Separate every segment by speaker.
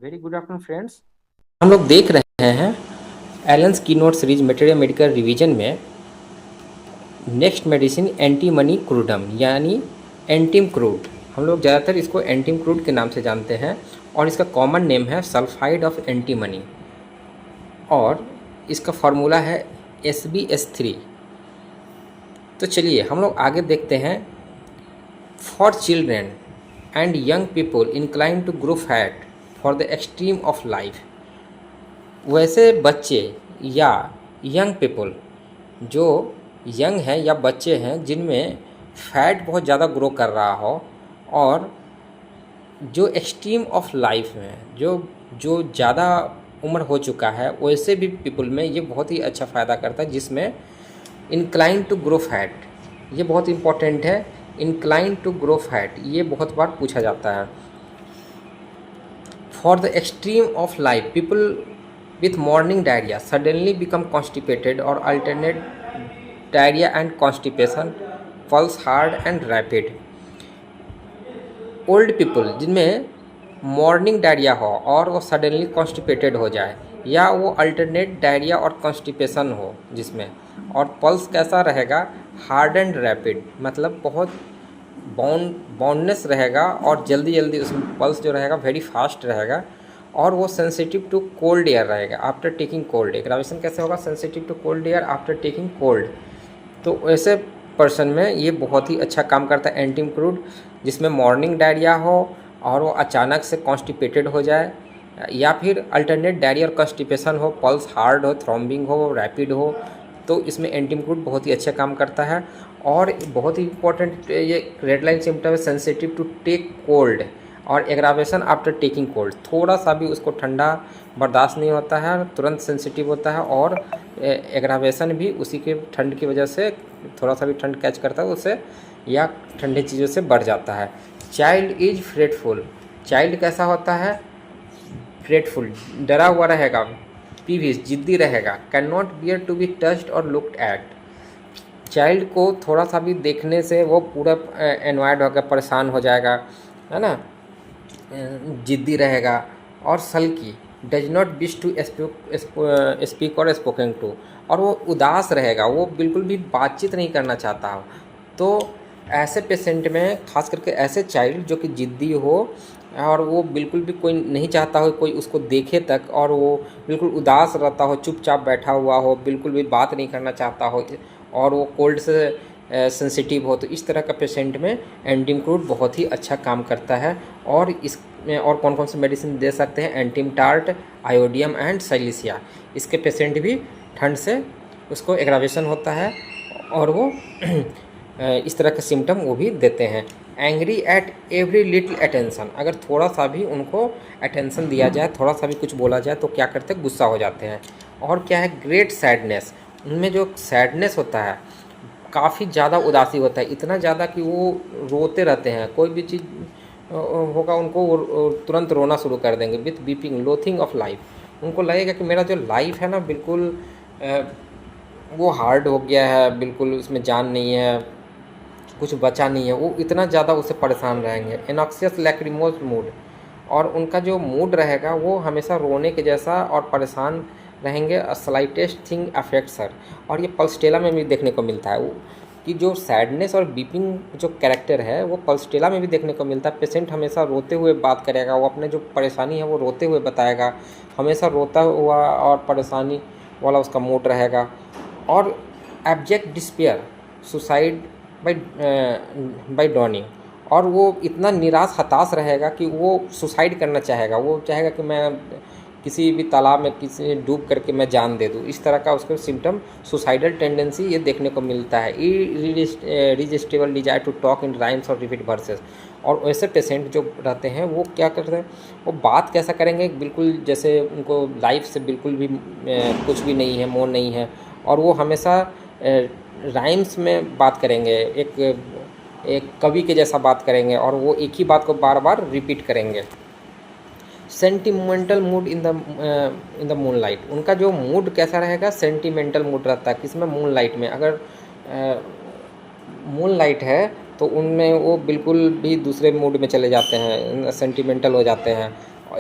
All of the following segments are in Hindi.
Speaker 1: Very good afternoon friends. हम लोग देख रहे हैं एलन्स की note series material medical revision में नेक्स्ट मेडिसिन एंटी मनी क्रूडम यानी एंटीम क्रूड। हम लोग ज़्यादातर इसको एंटीम क्रूड के नाम से जानते हैं और इसका कॉमन नेम है सल्फाइड ऑफ एंटीमनी और इसका फार्मूला है SbS3। तो चलिए हम लोग आगे देखते हैं। For children and young people incline to grow fat for the extreme of life. वैसे बच्चे या यंग पीपल जो यंग हैं या बच्चे हैं जिनमें फैट बहुत ज़्यादा ग्रो कर रहा हो और जो एक्सट्रीम ऑफ लाइफ में जो जो ज़्यादा उम्र हो चुका है वैसे भी पीपल में ये बहुत ही अच्छा फ़ायदा करता है, जिसमें इंक्लाइन टू ग्रो फैट ये बहुत इंपॉर्टेंट है। इंक्लाइन टू ग्रो फैट ये बहुत बार पूछा जाता है। For the extreme of life people with morning diarrhea suddenly become constipated or alternate diarrhea and constipation, pulse hard and rapid। Old people जिनमें मॉर्निंग डायरिया हो और वो सडनली कॉन्स्टिपेटेड हो जाए या वो अल्टरनेट डायरिया और कॉन्स्टिपेशन हो जिसमें, और पल्स कैसा रहेगा, हार्ड एंड रैपिड, मतलब बहुत बाउंडनेस रहेगा और जल्दी जल्दी उसमें पल्स जो रहेगा वेरी फास्ट रहेगा और वो सेंसिटिव टू कोल्ड एयर रहेगा आफ्टर टेकिंग कोल्ड। एग्रावेशन कैसे होगा, sensitive to cold air after taking cold. तो ऐसे पर्सन में ये बहुत ही अच्छा काम करता है एंटीम क्रूड, जिसमें मॉर्निंग डायरिया हो और वो अचानक से कॉन्स्टिपेटेड हो जाए या फिर अल्टरनेट डायरिया और कॉन्स्टिपेशन हो, पल्स हार्ड हो, थ्रोम्बिंग हो, रैपिड हो, तो इसमें एंटीम क्रूड बहुत ही अच्छा काम करता है। और बहुत ही इंपॉर्टेंट ये रेड लाइन सिम्टम है सेंसिटिव टू टेक कोल्ड और एग्रावेशन आफ्टर टेकिंग कोल्ड। थोड़ा सा भी उसको ठंडा बर्दाश्त नहीं होता है, तुरंत सेंसिटिव होता है और एग्रावेशन भी उसी के ठंड की वजह से थोड़ा सा भी ठंड कैच करता है उससे या ठंडी चीज़ों से बढ़ जाता है। चाइल्ड इज फ्रेटफुल, चाइल्ड कैसा होता है, फ्रेटफुल, डरा हुआ रहेगा, पीविश, जिद्दी रहेगा, can not bear to be touched और लुक्ड एट। चाइल्ड को थोड़ा सा भी देखने से वो पूरा एनवायर्ड होकर परेशान हो जाएगा, है ना, जिद्दी रहेगा और sulky, does not wish to speak or spoken to, और वो उदास रहेगा, वो बिल्कुल भी बातचीत नहीं करना चाहता हो। तो ऐसे पेशेंट में खास करके ऐसे चाइल्ड जो कि जिद्दी हो और वो बिल्कुल भी कोई नहीं चाहता हो कोई उसको देखे तक, और वो बिल्कुल उदास रहता हो, चुपचाप बैठा हुआ हो, बिल्कुल भी बात नहीं करना चाहता हो और वो कोल्ड से सेंसिटिव हो, तो इस तरह का पेशेंट में एंटीम क्रूड बहुत ही अच्छा काम करता है। और इसमें और कौन कौन से मेडिसिन दे सकते हैं, एंटीम टार्ट, आयोडियम एंड साइलिसिया। इसके पेशेंट भी ठंड से उसको एग्रावेशन होता है और वो इस तरह के सिम्टम वो भी देते हैं। Angry at every little attention, अगर थोड़ा सा भी उनको अटेंशन दिया जाए, थोड़ा सा भी कुछ बोला जाए तो क्या करते हैं, गुस्सा हो जाते हैं। और क्या है, ग्रेट सैडनेस, उनमें जो सैडनेस होता है काफ़ी ज़्यादा उदासी होता है, इतना ज़्यादा कि वो रोते रहते हैं, कोई भी चीज़ होगा उनको वो तुरंत रोना शुरू कर देंगे। With beeping loathing of life, उनको लगेगा कि मेरा जो लाइफ है ना बिल्कुल वो हार्ड हो गया है, बिल्कुल उसमें जान नहीं है, कुछ बचा नहीं है, वो इतना ज़्यादा उससे परेशान रहेंगे। एनॉक्सियस लैक्रिमोस मूड, और उनका जो मूड रहेगा वो हमेशा रोने के जैसा और परेशान रहेंगे। स्लाइटेस्ट थिंग अफेक्ट सर, और ये पल्सटेला में भी देखने को मिलता है वो कि जो सैडनेस और बीपिंग जो कैरेक्टर है वो पल्सटेला में भी देखने को मिलता है। पेशेंट हमेशा रोते हुए बात करेगा, वो अपने जो परेशानी है वो रोते हुए बताएगा, हमेशा रोता हुआ और परेशानी वाला उसका मूड रहेगा। और abject despair, suicide by dawning, और वो इतना निराश हताश रहेगा कि वो सुसाइड करना चाहेगा, वो चाहेगा कि मैं किसी भी तालाब में किसी डूब करके मैं जान दे दूँ। इस तरह का उसको सिम्टम सुसाइडल टेंडेंसी ये देखने को मिलता है। Irresistible desire to talk in rhymes और रिपीट वर्सेस, और ऐसे पेशेंट जो रहते हैं वो क्या करते हैं, वो बात कैसा करेंगे, बिल्कुल जैसे उनको लाइफ से बिल्कुल भी कुछ भी नहीं है, मोह नहीं है, और वो हमेशा राइम्स में बात करेंगे, एक कवि के जैसा बात करेंगे और वो एक ही बात को बार बार रिपीट करेंगे। Sentimental mood in the moon light, उनका जो मूड कैसा रहेगा, सेंटिमेंटल मूड रहता है किसमें, मून लाइट में। अगर मून लाइट है तो उनमें वो बिल्कुल भी दूसरे मूड में चले जाते हैं, सेंटिमेंटल हो जाते हैं।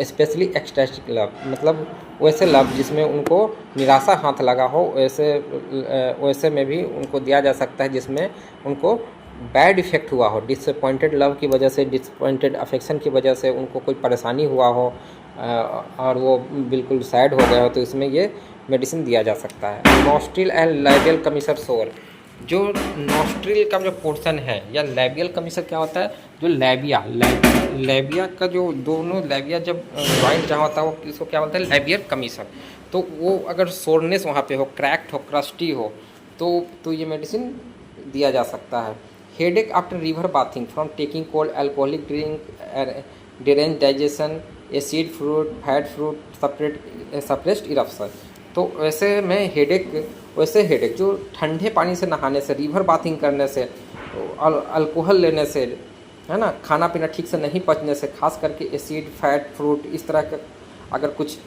Speaker 1: स्पेशली एक्सटेटिक लव, मतलब वैसे लव जिसमें उनको निराशा हाथ लगा हो, वैसे में भी उनको दिया जा सकता है जिसमें उनको बैड इफ़ेक्ट हुआ हो, डिसअपॉइंटेड लव की वजह से, डिसअपॉइंटेड अफेक्शन की वजह से उनको कोई परेशानी हुआ हो और वो बिल्कुल सैड हो गए हो, तो इसमें ये मेडिसिन दिया जा सकता है। नॉस्ट्रिल एंड लैबियल कमीसर सोर, जो नॉस्ट्रिल का जो पोर्शन है या लैबियल कमीसर क्या होता है, जो लैबिया का जो दोनों लैबिया जब ज्वाइंट जहाँ होता है वो इसको क्या बोलते हैं, लैबियल कमीसर। तो वो अगर सोरनेस वहाँ पे हो, क्रैक्ड हो, क्रस्टी हो, तो ये मेडिसिन दिया जा सकता है। Headache after river bathing from taking cold alcoholic drink, derange digestion, acid fruit, fat fruit, suppressed eruption. तो वैसे हेडेक जो ठंडे पानी से नहाने से, रिवर बाथिंग करने से, अल्कोहल लेने से, है ना, खाना पीना ठीक से नहीं पचने से, खास करके एसिड, फैट, फ्रूट इस तरह का अगर कुछ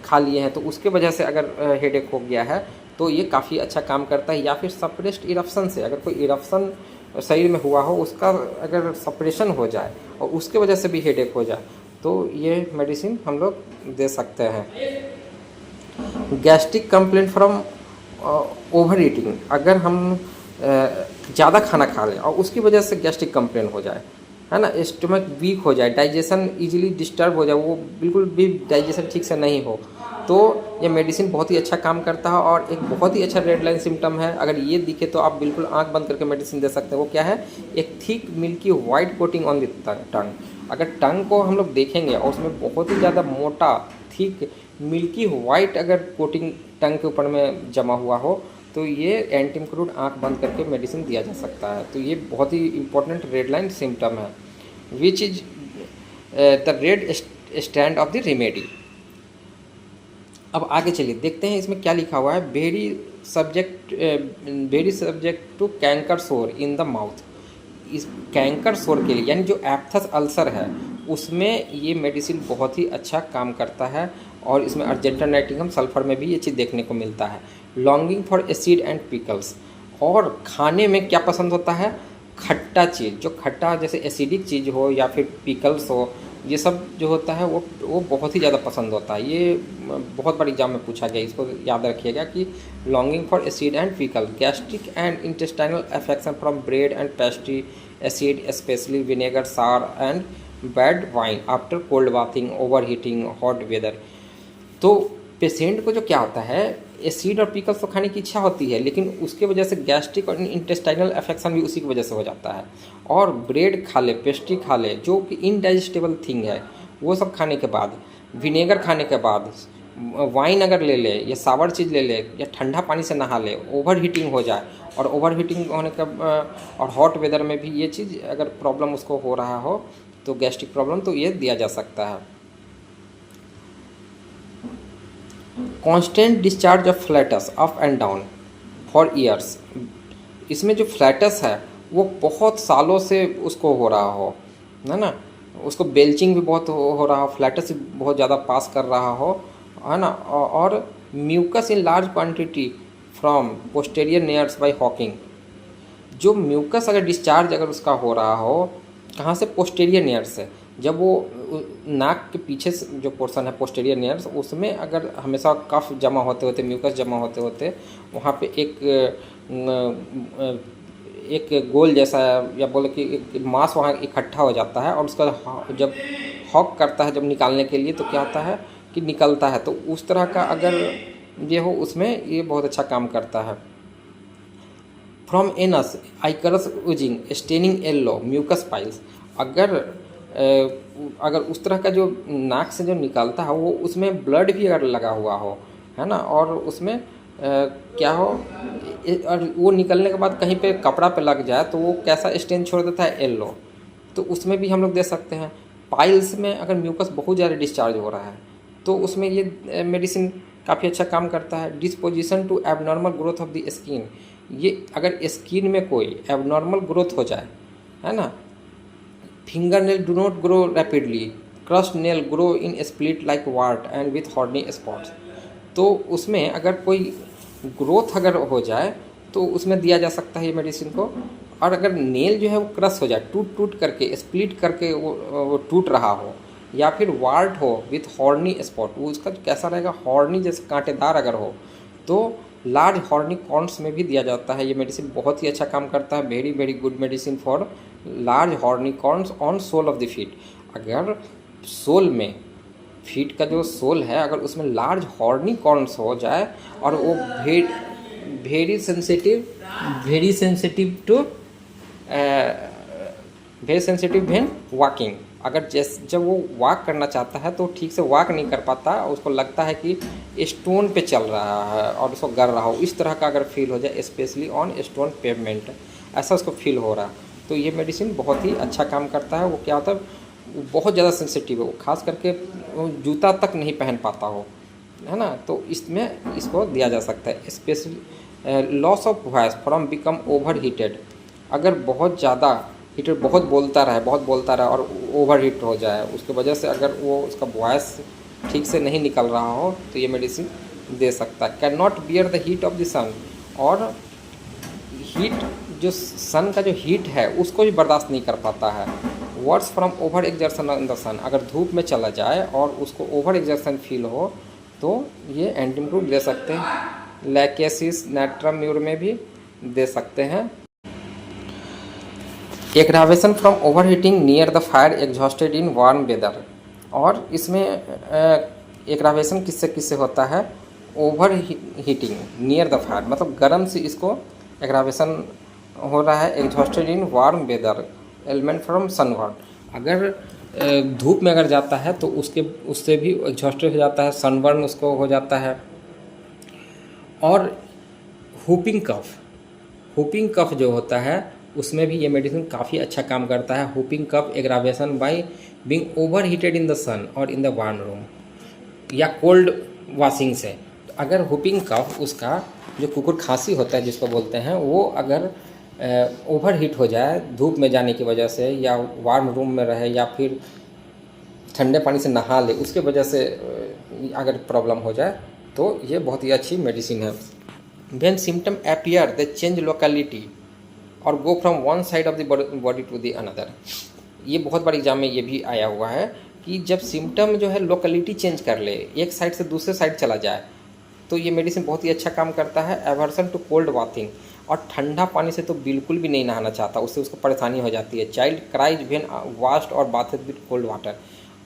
Speaker 1: खा लिए हैं तो उसके वजह से अगर हेडेक हो गया है तो ये काफ़ी अच्छा काम करता है। या फिर सप्रेस्ड इरप्शन से, अगर कोई इरप्शन शरीर में हुआ हो उसका अगर सप्रेशन हो जाए और उसके वजह से भी हेडेक हो जाए तो ये मेडिसिन हम लोग दे सकते हैं। Gastric complaint from over eating, अगर हम ज़्यादा खाना खा लें और उसकी वजह से गैस्ट्रिक कंप्लेंट हो जाए, है ना, स्टमक वीक हो जाए, डाइजेशन इजीली डिस्टर्ब हो जाए, वो बिल्कुल भी डाइजेशन ठीक से नहीं हो, तो ये मेडिसिन बहुत ही अच्छा काम करता है। और एक बहुत ही अच्छा रेड लाइन सिम्टम है, अगर ये दिखे तो आप बिल्कुल आंख बंद करके मेडिसिन दे सकते हैं। वो क्या है, एक thick milky white coating on the tongue. अगर टंग को हम लोग देखेंगे और उसमें बहुत ही ज़्यादा मोटा थिक मिल्की वाइट अगर कोटिंग टंग के ऊपर में जमा हुआ हो तो ये एंटीमक्रूड आंख बंद करके मेडिसिन दिया जा सकता है। तो ये बहुत ही इंपॉर्टेंट रेड लाइन सिम्टम है, which is the red stand of the remedy. अब आगे चलिए देखते हैं इसमें क्या लिखा हुआ है। वेरी सब्जेक्ट टू कैंकर सोर इन द माउथ। इस कैंकर सोर के लिए, यानी जो एप्थस अल्सर है उसमें ये मेडिसिन बहुत ही अच्छा काम करता है। और इसमें अर्जेंटा नाइट्रिकम सल्फर में भी ये चीज़ देखने को मिलता है। Longing for acid and pickles, और खाने में क्या पसंद होता है, खट्टा चीज़, जो खट्टा जैसे एसिडिक चीज़ हो या फिर पिकल्स हो, ये सब जो होता है वो बहुत ही ज़्यादा पसंद होता है। ये बहुत बार एग्जाम में पूछा गया, इसको याद रखिएगा कि longing for acid and pickle, gastric and intestinal affection from bread and pastry, acid specially vinegar, sour and bad wine after cold bathing, over heating, hot weather. तो पेशेंट को जो क्या होता है, एसिड और पिकल्स तो खाने की इच्छा होती है, लेकिन उसके वजह से गैस्ट्रिक और इंटेस्टाइनल अफेक्शन भी उसी की वजह से हो जाता है। और ब्रेड खा ले, पेस्ट्री खा ले, जो कि इनडाइजेस्टेबल थिंग है, वो सब खाने के बाद, विनेगर खाने के बाद, वाइन अगर ले ले या सावर चीज़ ले ले या ठंडा पानी से नहा ले, ओवर हीटिंग हो जाए, और ओवर हीटिंग होने का और हॉट वेदर में भी ये चीज़ अगर प्रॉब्लम उसको हो रहा हो तो गैस्ट्रिक प्रॉब्लम, तो ये दिया जा सकता है। Constant discharge of flats up and down for years, इसमें जो फ्लैटस है वो बहुत सालों से उसको हो रहा हो, है ना, उसको बेल्चिंग भी बहुत हो रहा हो, फ्लैटस बहुत ज़्यादा पास कर रहा हो, है ना, और mucus in large quantity from posterior nares by hawking, जो म्यूकस अगर डिस्चार्ज अगर उसका हो रहा हो, कहाँ से, पोस्टेरियर नेयर से, जब वो नाक के पीछे से जो पोर्शन है पोस्टेरियर नेयर्स, उसमें अगर हमेशा कफ जमा होते होते, म्यूकस जमा होते होते वहाँ पे एक गोल जैसा, या बोले कि एक मांस वहाँ इकट्ठा हो जाता है, और उसका जब हॉक करता है जब निकालने के लिए तो क्या होता है कि निकलता है। तो उस तरह का अगर ये हो, उसमें ये बहुत अच्छा काम करता है। From anus ichorous oozing staining yellow mucus piles, अगर उस तरह का जो नाक से जो निकलता है वो उसमें ब्लड भी अगर लगा हुआ हो, है ना, और उसमें क्या हो, और वो निकलने के बाद कहीं पे कपड़ा पे लग जाए तो वो कैसा स्टेन छोड़ देता है, येलो, तो उसमें भी हम लोग दे सकते हैं। पाइल्स में अगर म्यूकस बहुत ज़्यादा डिस्चार्ज हो रहा है तो उसमें ये मेडिसिन काफ़ी अच्छा काम करता है। Disposition to abnormal growth of the skin, ये अगर स्किन में कोई एबनॉर्मल ग्रोथ हो जाए, है ना, finger nail do not grow rapidly, crust nail grow in split like ward and with horny spots, तो उसमें अगर कोई ग्रोथ अगर हो जाए तो उसमें दिया जा सकता है ये मेडिसिन को। और अगर नेल जो है वो क्रश हो जाए, टूट करके, स्प्लिट करके वो टूट रहा हो, या फिर वार्ट हो विथ हॉर्नी स्पॉट, वो उसका कैसा रहेगा, हॉर्नी जैसे कांटेदार अगर हो तो लार्ज हॉर्नी कॉर्न्स में भी दिया जाता है। ये मेडिसिन बहुत ही अच्छा काम करता है, very very good medicine for large horny corns on sole of the feet. अगर सोल में, फीट का जो सोल है, अगर उसमें लार्ज हॉर्नी कॉर्न्स हो जाए और वो very sensitive to very sensitive when walking, अगर जब वो वॉक करना चाहता है तो ठीक से वॉक नहीं कर पाता, उसको लगता है कि स्टोन पे चल रहा है और उसको गर रहा हो, इस तरह का अगर फील हो जाए, स्पेशली ऑन स्टोन पेवमेंट, ऐसा उसको फील हो रहा, तो ये मेडिसिन बहुत ही अच्छा काम करता है। वो क्या होता है, वो बहुत ज़्यादा सेंसिटिव है, वो खास करके जूता तक नहीं पहन पाता हो, है ना, तो इसमें इसको दिया जा सकता है। Specially loss of voice from become over heated, अगर बहुत ज़्यादा हीटर बहुत बोलता रहे और ओवर हीट हो जाए, उसकी वजह से अगर वो उसका वॉइस ठीक से नहीं निकल रहा हो तो ये मेडिसिन दे सकता है। Can not bear the heat of the sun, और हीट जो सन का जो हीट है उसको भी बर्दाश्त नहीं कर पाता है। Worse from over exertion in the sun, अगर धूप में चला जाए और उसको ओवर एक्जर्सन फील हो तो ये एंटीम्यूट दे सकते हैं। लैकेसिस नेट्रम म्यूर में भी दे सकते हैं। Aggravation from over heating near the fire exhausted in warm weather, और इसमें एग्रावेशन किससे होता है, over heating near the fire, मतलब गर्म से इसको एग्रावेशन हो रहा है। Exhausted in warm weather element from sunburn, अगर धूप में अगर जाता है तो उससे भी एग्जॉस्टेड हो जाता है, सनबर्न उसको हो जाता है। और हुपिंग कफ जो होता है उसमें भी ये मेडिसिन काफ़ी अच्छा काम करता है। Whooping cough aggravation by being over heated in the sun और इन द वार्म रूम या कोल्ड वॉशिंग से, तो अगर हुपिंग कफ, उसका जो कुकुर खांसी होता है जिसको बोलते हैं, वो अगर ओवर हीट हो जाए धूप में जाने की वजह से, या वार्म रूम में रहे, या फिर ठंडे पानी से नहा ले, उसके वजह से अगर प्रॉब्लम हो जाए तो ये बहुत ही अच्छी मेडिसिन है। When symptom appear they change locality और go from one side of the body to the another, ये बहुत बड़ी एग्जाम में ये भी आया हुआ है कि जब सिम्टम जो है लोकेलिटी चेंज कर ले, एक साइड से दूसरे साइड चला जाए, तो ये मेडिसिन बहुत ही अच्छा काम करता है। एवर्सन टू कोल्ड बाथिंग, और ठंडा पानी से तो बिल्कुल भी नहीं नहाना चाहता, उससे उसको परेशानी हो जाती है। चाइल्ड क्राइज व्हेन वाश्ड और bathed with cold water,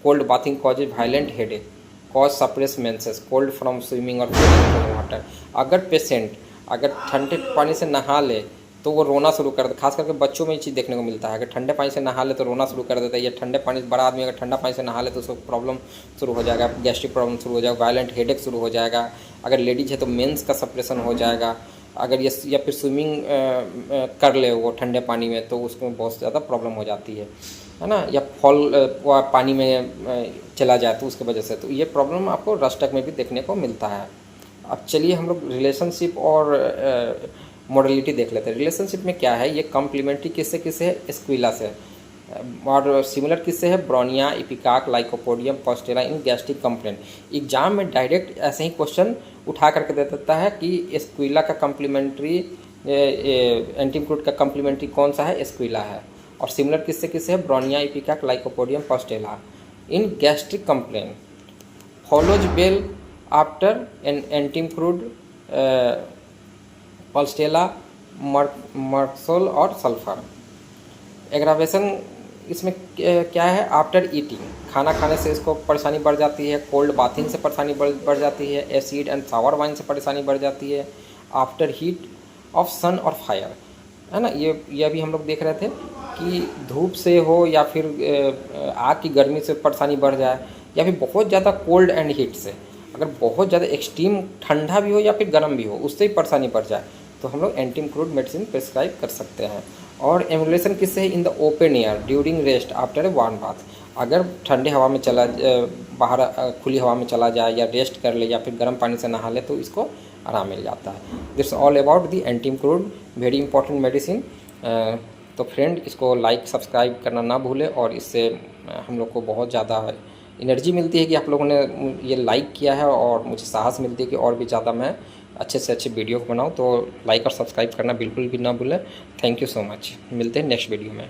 Speaker 1: cold bathing causes violent headache, cause suppress menses, cold from swimming और वाटर, अगर पेशेंट अगर ठंडे पानी से नहा ले तो वो रोना शुरू कर देता, खास करके बच्चों में ये चीज़ देखने को मिलता है, अगर ठंडे पानी से नहा ले तो रोना शुरू कर देता है। या ठंडे पानी से, बड़ा आदमी अगर ठंडा पानी से नहा ले तो उसको प्रॉब्लम शुरू हो जाएगा, गैस्ट्रिक प्रॉब्लम शुरू हो जाएगा, वायलेंट हेडेक शुरू हो जाएगा। अगर लेडीज है तो मेंस का सप्रेशन हो जाएगा। अगर ये या फिर स्विमिंग कर ले वो ठंडे पानी में तो उसको बहुत ज़्यादा प्रॉब्लम हो जाती है ना, या फॉल पानी में चला जाए तो उसकी वजह से, तो ये प्रॉब्लम आपको रस्टक में भी देखने को मिलता है। अब चलिए हम लोग रिलेशनशिप और मॉडलिटी देख लेते हैं। रिलेशनशिप में क्या है, ये कॉम्प्लीमेंट्री किससे है, एस्क्विला से, और सिमिलर किससे है, Bryonia, Ipecac, Lycopodium, Pulsatilla in gastric complaint. Exam में डायरेक्ट ऐसे ही क्वेश्चन उठा करके दे देता है कि एस्क्विला का कॉम्प्लीमेंट्री, एंटीम्यूट का कॉम्प्लीमेंट्री कौन सा है, एस्क्विला है। और सिमिलर किससे है, Bryonia, Ipecac, Lycopodium, Pulsatilla in gastric complaint. Follows well after an एंटीम्यूट पॉस्टेला, मर्क्सोल और सल्फर। एग्रावेशन इसमें क्या है, आफ्टर ईटिंग, खाना खाने से इसको परेशानी बढ़ जाती है। कोल्ड बाथिंग से परेशानी बढ़ जाती है। एसिड एंड सावर वाइन से परेशानी बढ़ जाती है। आफ्टर हीट ऑफ सन और फायर, है ना, ये अभी हम लोग देख रहे थे कि धूप से हो या फिर आग की गर्मी से परेशानी बढ़ जाए, या फिर बहुत ज़्यादा कोल्ड एंड हीट से, अगर बहुत ज़्यादा एक्सट्रीम ठंडा भी हो या फिर गर्म भी हो, उससे ही परेशानी बढ़ जाए, तो हम लोग एंटीम्यूट मेडिसिन प्रिस्क्राइब कर सकते हैं। और एमुलेशन किससे है, in the open air during rest after a warm bath, अगर ठंडे हवा में बाहर खुली हवा में चला जाए या रेस्ट कर ले या फिर गर्म पानी से नहा ले तो इसको आराम मिल जाता है। दिट्स ऑल अबाउट दी एंटीम्यूट, वेरी इंपॉर्टेंट मेडिसिन। तो फ्रेंड, इसको लाइक सब्सक्राइब करना ना भूलें, और इससे हम लोग को बहुत ज़्यादा एनर्जी मिलती है कि आप लोगों ने ये लाइक किया है, और मुझे साहस मिलती है कि और भी ज़्यादा मैं अच्छे से अच्छे वीडियो बनाऊं। तो लाइक और सब्सक्राइब करना बिल्कुल भी ना भूलें। थैंक यू सो मच, मिलते हैं नेक्स्ट वीडियो में।